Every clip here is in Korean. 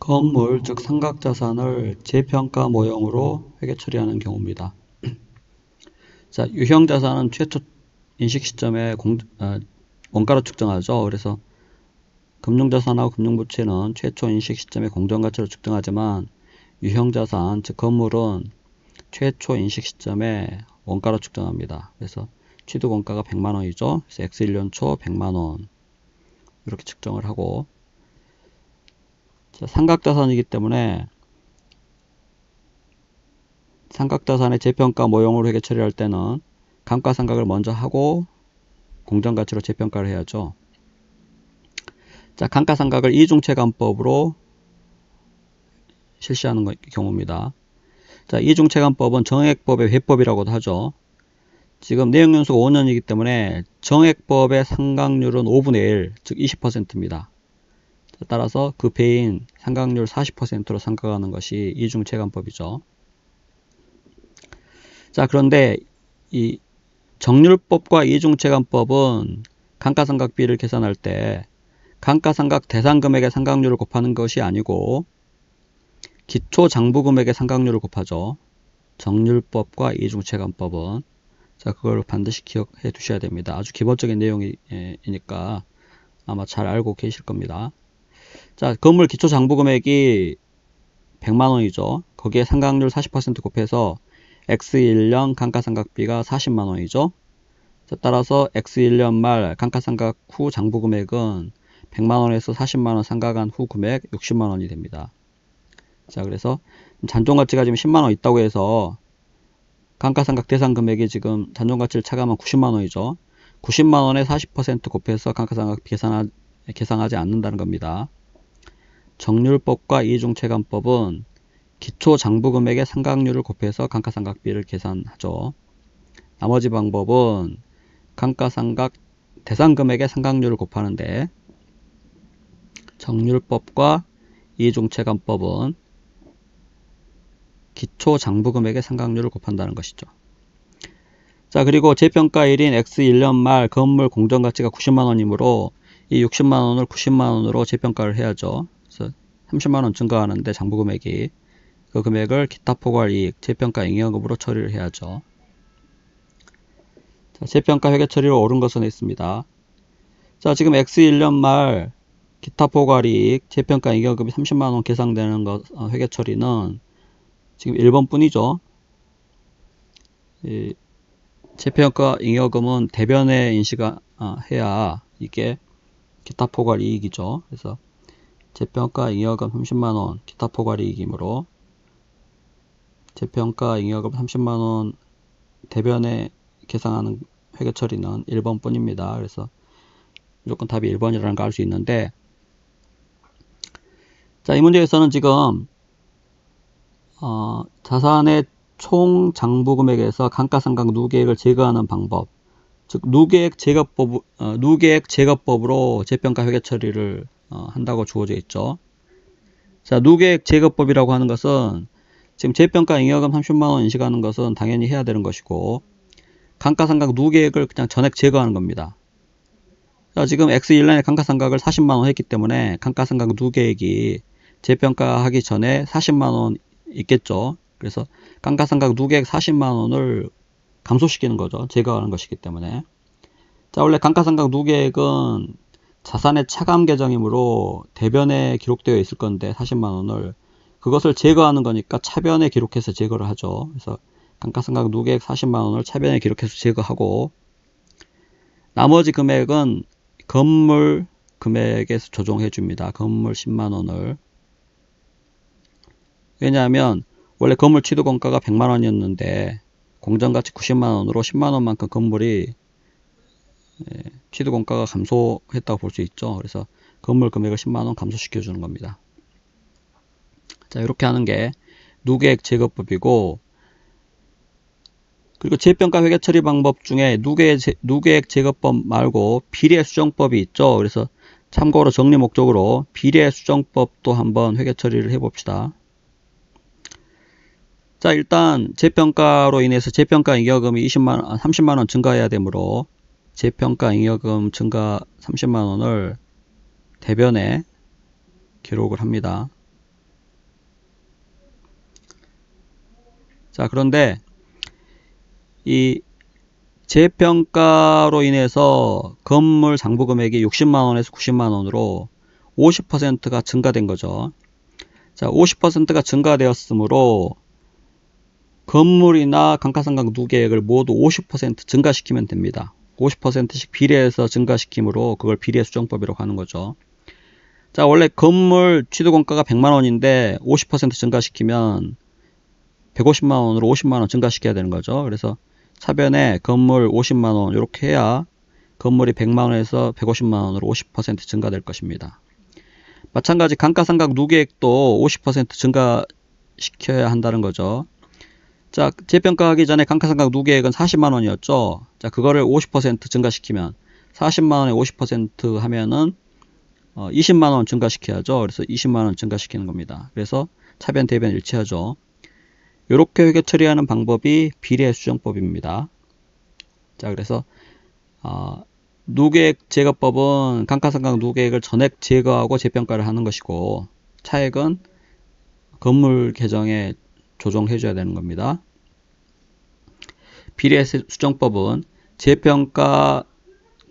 건물, 즉 삼각자산을 재평가 모형으로 회계 처리하는 경우입니다. 자, 유형자산은 최초 인식 시점에 원가로 측정하죠. 그래서 금융자산하고 금융부채는 최초 인식 시점에 공정가치로 측정하지만 유형자산, 즉 건물은 최초 인식 시점에 원가로 측정합니다. 그래서 취득원가가 100만원이죠. 그래서 X1년 초 100만원 이렇게 측정을 하고, 자, 삼각자산이기 때문에 삼각자산의 재평가 모형으로 회계 처리할 때는 감가상각을 먼저 하고 공정가치로 재평가를 해야죠. 자, 감가상각을 이중체감법으로 실시하는 경우입니다. 자, 이중체감법은 정액법의 회법이라고도 하죠. 지금 내역연수가 5년이기 때문에 정액법의 상각률은 5분의 1, 즉 20%입니다. 따라서 그 배인 상각률 40%로 상각하는 것이 이중체감법이죠. 자, 그런데 이 정률법과 이중체감법은 감가상각비를 계산할 때 감가상각 대상금액의 상각률을 곱하는 것이 아니고 기초장부금액의 상각률을 곱하죠. 정률법과 이중체감법은. 자, 그걸 반드시 기억해 두셔야 됩니다. 아주 기본적인 내용이니까 아마 잘 알고 계실 겁니다. 자, 건물 기초장부금액이 100만원이죠. 거기에 상각률 40% 곱해서 X1년 감가상각비가 40만원이죠. 자, 따라서 X1년 말 감가상각 후 장부금액은 100만원에서 40만원 상각한 후 금액 60만원이 됩니다. 자, 그래서 잔존가치가 지금 10만원 있다고 해서 감가상각 대상 금액이 지금 잔존가치를 차감하면 90만원이죠. 90만원에 40% 곱해서 감가상각 계산하지 않는다는 겁니다. 정률법과 이중체감법은 기초장부금액의 상각률을 곱해서 감가상각비를 계산하죠. 나머지 방법은 감가상각 대상금액의 상각률을 곱하는데 정률법과 이중체감법은 기초장부금액의 상각률을 곱한다는 것이죠. 자, 그리고 재평가일인 X1년 말 건물 공정가치가 90만원이므로 이 60만원을 90만원으로 재평가를 해야죠. 그래서 30만원 증가하는데 장부금액이, 그 금액을 기타 포괄이익, 재평가 잉여금으로 처리를 해야죠. 자, 재평가 회계 처리로 옳은 것은 있습니다. 자, 지금 X1년 말 기타 포괄이익, 재평가 잉여금이 30만원 계상되는 것, 회계 처리는 지금 1번 뿐이죠. 재평가 잉여금은 대변에 인식해야 이게 기타 포괄이익이죠. 그래서 재평가 잉여금 30만원 기타 포괄이익이므로 재평가 잉여금 30만원 대변에 계상하는 회계 처리는 1번 뿐입니다. 그래서 무조건 답이 1번이라는 걸 알 수 있는데, 자, 이 문제에서는 지금 자산의 총 장부금액에서 감가상각 누계액을 제거하는 방법, 즉 누계액 제거법으로 재평가 회계 처리를 한다고 주어져 있죠. 자, 누계액 제거법이라고 하는 것은 지금 재평가 잉여금 30만원 인식하는 것은 당연히 해야 되는 것이고, 감가상각 누계액을 그냥 전액 제거하는 겁니다. 자, 지금 X1년에 감가상각을 40만원 했기 때문에 감가상각 누계액이 재평가하기 전에 40만원 있겠죠. 그래서 감가상각 누계액 40만원을 감소시키는 거죠. 제거하는 것이기 때문에. 자, 원래 감가상각 누계액은 자산의 차감 계정이므로 대변에 기록되어 있을 건데 40만원을 그것을 제거하는 거니까 차변에 기록해서 제거를 하죠. 그래서 감가상각 누계액 40만원을 차변에 기록해서 제거하고, 나머지 금액은 건물 금액에서 조정해 줍니다. 건물 10만원을. 왜냐하면 원래 건물 취득원가가 100만원이었는데 공정가치 90만원으로 10만원만큼 건물이 취득원가가 감소했다고 볼 수 있죠. 그래서 건물 금액을 10만원 감소시켜 주는 겁니다. 자, 이렇게 하는 게 누계액 제거법이고, 그리고 재평가 회계 처리 방법 중에 누계액 제거법 말고 비례 수정법이 있죠. 그래서 참고로 정리 목적으로 비례 수정법도 한번 회계 처리를 해봅시다. 자, 일단 재평가로 인해서 재평가 잉여금이 30만원 증가해야 되므로 재평가 잉여금 증가 30만원을 대변에 기록을 합니다. 자, 그런데 이 재평가로 인해서 건물 장부 금액이 60만원에서 90만원으로 50%가 증가된 거죠. 자, 50%가 증가되었으므로 건물이나 감가상각 누계액을 모두 50% 증가시키면 됩니다. 50%씩 비례해서 증가시키므로 그걸 비례 수정법이라고 하는 거죠. 자, 원래 건물 취득원가가 100만원인데 50% 증가시키면 150만원으로 50만원 증가시켜야 되는 거죠. 그래서 차변에 건물 50만원 이렇게 해야 건물이 100만원에서 150만원으로 50% 증가될 것입니다. 마찬가지 감가상각 누계액도 50% 증가시켜야 한다는 거죠. 자, 재평가하기 전에 감가상각 누계액은 40만원이었죠. 자, 그거를 50% 증가시키면 40만원에 50% 하면은 20만원 증가시켜야죠. 그래서 20만원 증가시키는 겁니다. 그래서 차변 대변 일치하죠. 이렇게 회계 처리하는 방법이 비례 수정법입니다. 자, 그래서 누계액 제거법은 감가상각 누계액을 전액 제거하고 재평가를 하는 것이고, 차액은 건물 계정에 조정해 줘야 되는 겁니다. 비례 수정법은 재평가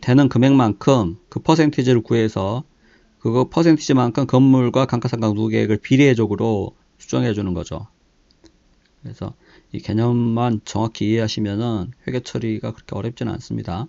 되는 금액만큼 그 퍼센티지를 구해서 그거 퍼센티지만큼 건물과 감가상각 누계액을 비례적으로 수정해 주는 거죠. 그래서 이 개념만 정확히 이해하시면은 회계 처리가 그렇게 어렵지는 않습니다.